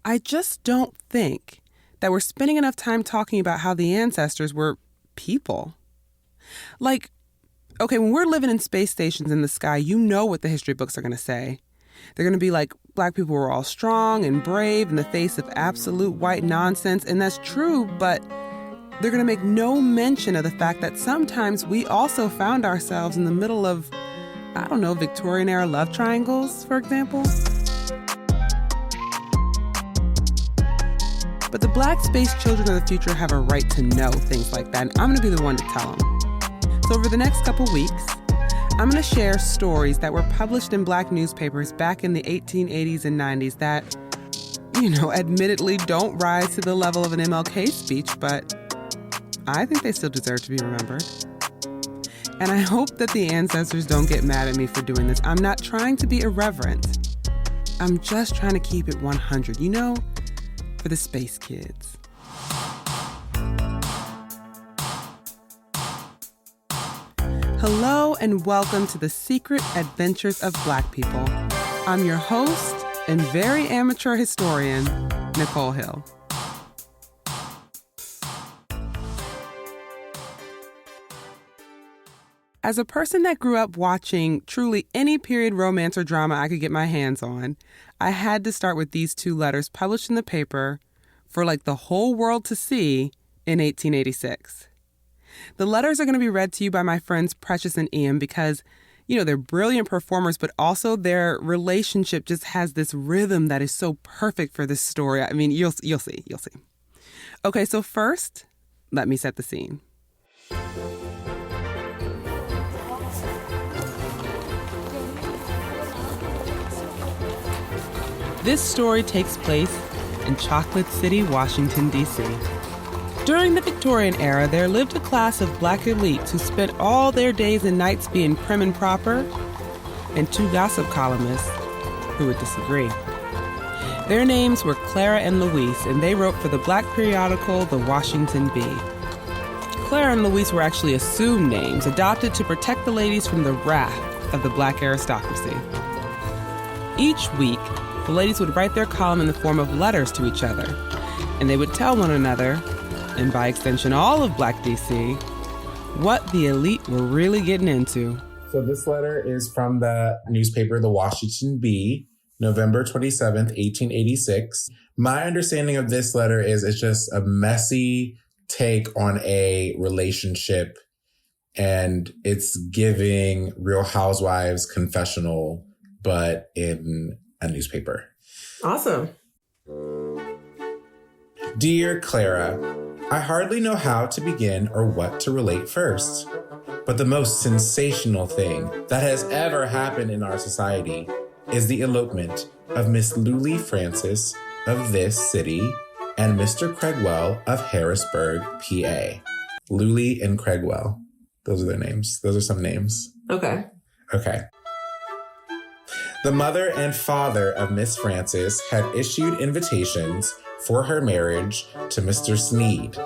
I just don't think that we're spending enough time talking about how the ancestors were people. Like, okay, when we're living in space stations in the sky, you know what the history books are going to say. They're going to be like, Black people were all strong and brave in the face of absolute white nonsense, and that's true, but they're going to make no mention of the fact that sometimes we also found ourselves in the middle of, I don't know, Victorian-era love triangles, for example. But the Black space children of the future have a right to know things like that, and I'm going to be the one to tell them. So over the next couple weeks, I'm going to share stories that were published in Black newspapers back in the 1880s and 90s that, admittedly don't rise to the level of an MLK speech, but I think they still deserve to be remembered. And I hope that the ancestors don't get mad at me for doing this. I'm not trying to be irreverent. I'm just trying to keep it 100, for the space kids. Hello and welcome to the Secret Adventures of Black People. I'm your host and very amateur historian, Nicole Hill. As a person that grew up watching truly any period romance or drama I could get my hands on, I had to start with these two letters published in the paper for the whole world to see in 1886. The letters are going to be read to you by my friends Precious and Ian because, they're brilliant performers, but also their relationship just has this rhythm that is so perfect for this story. I mean, you'll see. Okay, so first, let me set the scene. This story takes place in Chocolate City, Washington, D.C. During the Victorian era, there lived a class of Black elites who spent all their days and nights being prim and proper, and two gossip columnists who would disagree. Their names were Clara and Louise, and they wrote for the Black periodical The Washington Bee. Clara and Louise were actually assumed names, adopted to protect the ladies from the wrath of the Black aristocracy. Each week, the ladies would write their column in the form of letters to each other, and they would tell one another, and by extension all of Black DC, what the elite were really getting into. So this letter is from the newspaper The Washington Bee, November 27th, 1886. My understanding of this letter is it's just a messy take on a relationship, and it's giving Real Housewives confessional, but in a newspaper. Awesome. Dear Clara, I hardly know how to begin or what to relate first, but the most sensational thing that has ever happened in our society is the elopement of Miss Lulie Francis of this city and Mr. Cregwell of Harrisburg, PA. Lulie and Cregwell. Those are their names. Those are some names. Okay. The mother and father of Miss Francis had issued invitations for her marriage to Mr. Sneed.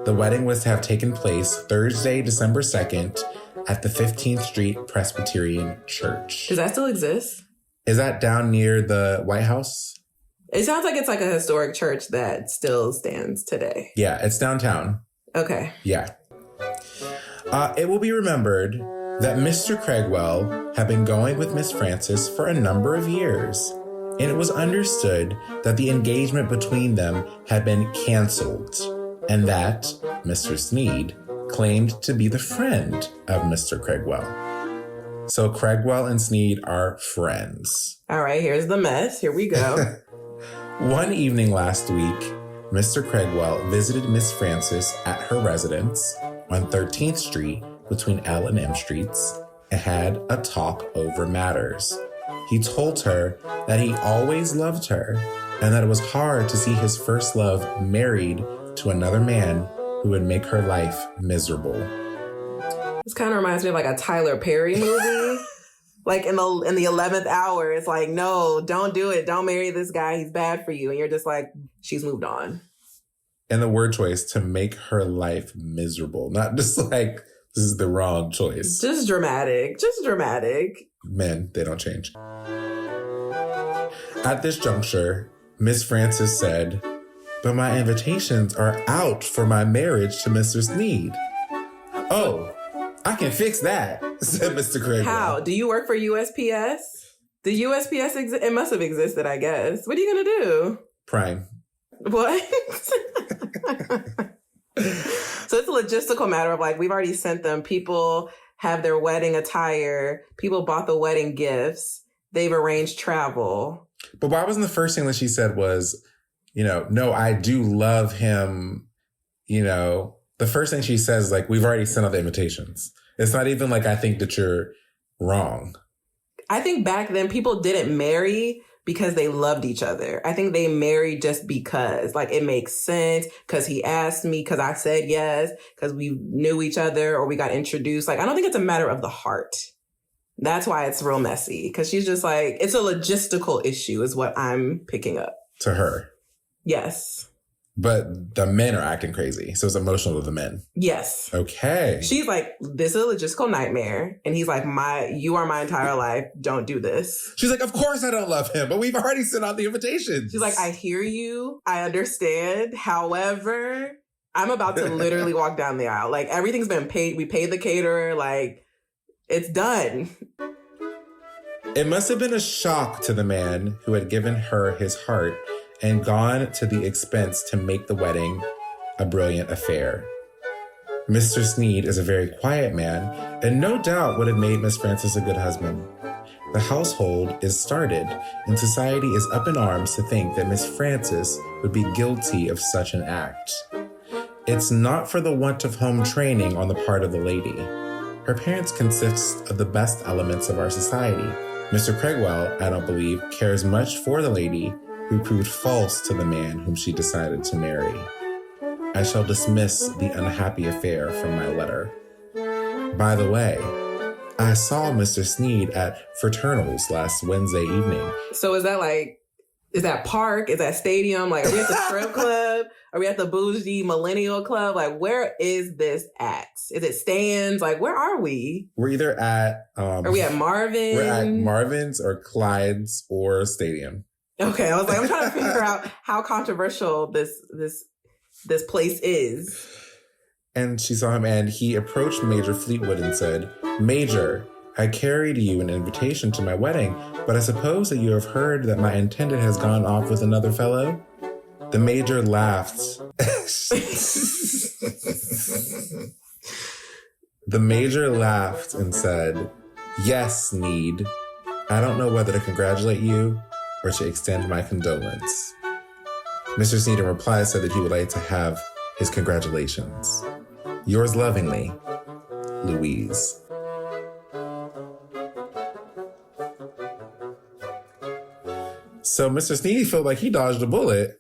The wedding was to have taken place Thursday, December 2nd at the 15th Street Presbyterian Church. Does that still exist? Is that down near the White House? It sounds like it's a historic church that still stands today. Yeah, it's downtown. Okay. Yeah. It will be remembered that Mr. Cregwell had been going with Miss Francis for a number of years, and it was understood that the engagement between them had been canceled, and that Mr. Sneed claimed to be the friend of Mr. Cregwell. So Cregwell and Sneed are friends. All right, here's the mess. Here we go. One evening last week, Mr. Cregwell visited Miss Francis at her residence on 13th Street between L and M Streets and had a talk over matters. He told her that he always loved her and that it was hard to see his first love married to another man who would make her life miserable. This kind of reminds me of a Tyler Perry movie. In the 11th hour, it's no, don't do it. Don't marry this guy. He's bad for you. And you're just she's moved on. And the word choice, to make her life miserable. Not just this is the wrong choice. Just dramatic. Men, they don't change. At this juncture, Miss Frances said, "But my invitations are out for my marriage to Mr. Sneed." "Oh, I can fix that," said Mr. Craig. How? Do you work for USPS? The USPS it must have existed, I guess. What are you gonna do? Prime. What? So it's a logistical matter of like, we've already sent them. People have their wedding attire. People bought the wedding gifts. They've arranged travel. But why wasn't the first thing that she said was, no, I do love him. The first thing she says is like, we've already sent out the invitations. It's not even like, I think that you're wrong. I think back then people didn't marry because they loved each other. I think they married just because, like, it makes sense, because he asked me, because I said yes, because we knew each other or we got introduced. Like, I don't think it's a matter of the heart. That's why it's real messy, because she's just like, it's a logistical issue is what I'm picking up. To her. Yes. But the men are acting crazy. So it's emotional to the men. Yes. Okay. She's like, this is a logistical nightmare. And he's like, you are my entire life. Don't do this. She's like, of course I don't love him, but we've already sent out the invitations. She's like, I hear you. I understand. However, I'm about to literally walk down the aisle. Like, everything's been paid. We paid the caterer. Like, it's done. It must have been a shock to the man who had given her his heart and gone to the expense to make the wedding a brilliant affair. Mr. Sneed is a very quiet man and no doubt would have made Miss Frances a good husband. The household is started and society is up in arms to think that Miss Frances would be guilty of such an act. It's not for the want of home training on the part of the lady. Her parents consist of the best elements of our society. Mr. Craigwell, I don't believe, cares much for the lady who proved false to the man whom she decided to marry. I shall dismiss the unhappy affair from my letter. By the way, I saw Mr. Sneed at Fraternals last Wednesday evening. So is that park? Is that stadium? Like, are we at the strip club? Are we at the bougie millennial club? Like, where is this at? Is it Stan's? Like, where are we? We're either at... are we at Marvin? We're at Marvin's or Clyde's or Stadium. Okay, I was like, I'm trying to figure out how controversial this place is. And she saw him and he approached Major Fleetwood and said, "Major, I carried you an invitation to my wedding, but I suppose that you have heard that my intended has gone off with another fellow?" The Major laughed. The Major laughed and said, "Yes, Sneed. I don't know whether to congratulate you or to extend my condolence." Mr. Sneed in reply said that he would like to have his congratulations. Yours lovingly, Louise. So Mr. Sneed felt like he dodged a bullet.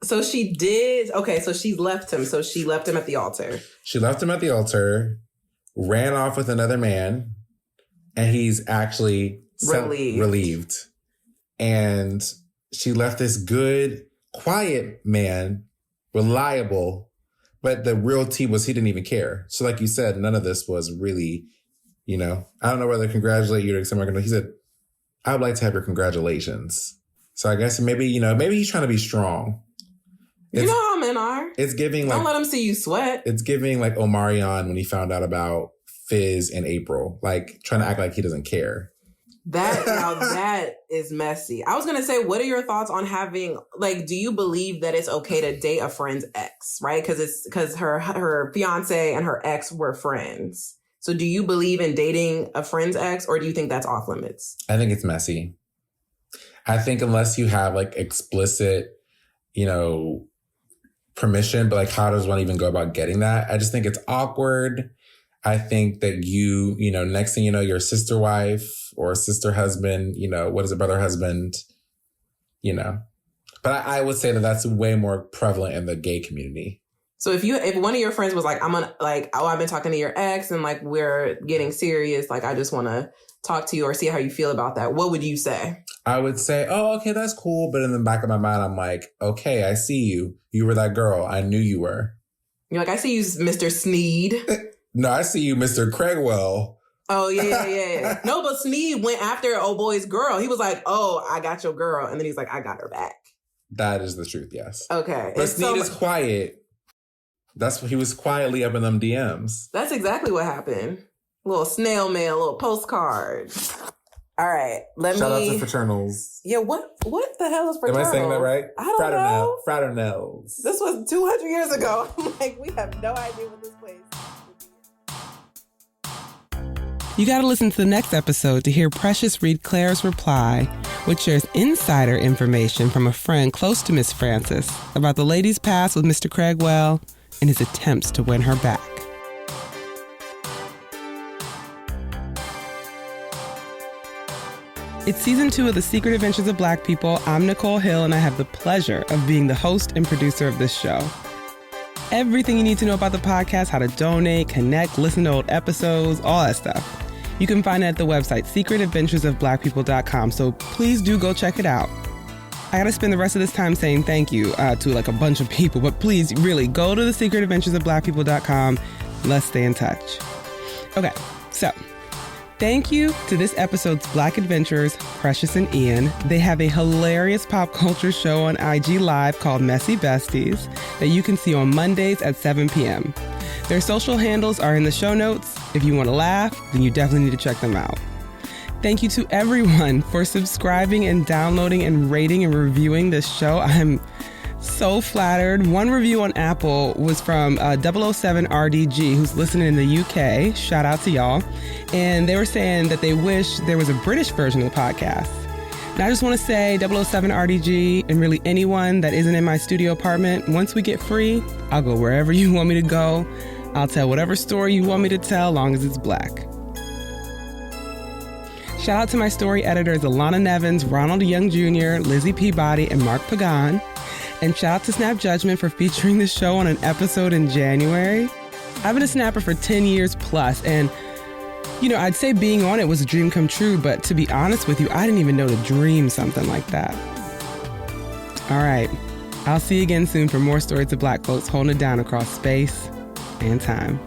So she did. Okay, so she left him. So she left him at the altar. She left him at the altar, ran off with another man, and he's actually relieved. And she left this good, quiet man, reliable, but the real tea was he didn't even care. So like you said, none of this was really, I don't know whether to congratulate you or something. He said, "I would like to have your congratulations." So I guess maybe he's trying to be strong. You know how men are. It's giving don't let them see you sweat. It's giving like Omarion when he found out about Fizz in April, like trying to act like he doesn't care. That is messy. I was going to say, what are your thoughts on having, like, do you believe that it's okay to date a friend's ex, right? Because her fiance and her ex were friends. So do you believe in dating a friend's ex, or do you think that's off limits? I think it's messy. I think unless you have like explicit, permission, but like how does one even go about getting that? I just think it's awkward. I think that next thing you know, your sister wife or sister husband, what is it, brother husband, But I would say that that's way more prevalent in the gay community. So if one of your friends was like, I've been talking to your ex and like we're getting serious, like I just want to talk to you or see how you feel about that, what would you say? I would say, "Oh, okay, that's cool." But in the back of my mind, I'm like, "Okay, I see you. You were that girl. I knew you were." You're like, "I see you, Mr. Sneed." No, I see you, Mr. Craigwell. Oh, yeah. No, but Sneed went after old boy's girl. He was like, "Oh, I got your girl." And then he's like, "I got her back." That is the truth, yes. Okay. But Sneed is quiet. That's what he was quietly up in them DMs. That's exactly what happened. Little snail mail, little postcard. All right. Shout out to fraternals. Yeah, what the hell is fraternals? Am I saying that right? I don't know. Fraternals. This was 200 years ago. I'm like, we have no idea what this place is. You got to listen to the next episode to hear Precious read Claire's reply, which shares insider information from a friend close to Miss Frances about the lady's past with Mr. Craigwell and his attempts to win her back. It's season 2 of The Secret Adventures of Black People. I'm Nicole Hill, and I have the pleasure of being the host and producer of this show. Everything you need to know about the podcast, how to donate, connect, listen to old episodes, all that stuff. You can find it at the website, secretadventuresofblackpeople.com, so please do go check it out. I gotta spend the rest of this time saying thank you to like a bunch of people, but please, really, go to thesecretadventuresofblackpeople.com. Let's stay in touch. Okay, so thank you to this episode's Black adventurers, Precious and Ian. They have a hilarious pop culture show on IG Live called Messy Besties that you can see on Mondays at 7 p.m. Their social handles are in the show notes. If you want to laugh, then you definitely need to check them out. Thank you to everyone for subscribing and downloading and rating and reviewing this show. I'm so flattered. One review on Apple was from 007RDG, who's listening in the UK. Shout out to y'all. And they were saying that they wish there was a British version of the podcast. And I just want to say, 007RDG, and really anyone that isn't in my studio apartment, once we get free, I'll go wherever you want me to go. I'll tell whatever story you want me to tell, long as it's Black. Shout out to my story editors, Alana Nevins, Ronald Young Jr., Lizzie Peabody, and Mark Pagan. And shout out to Snap Judgment for featuring the show on an episode in January. I've been a Snapper for 10 years plus, and you know, I'd say being on it was a dream come true, but to be honest with you, I didn't even know to dream something like that. All right, I'll see you again soon for more stories of Black folks holding it down across space and time.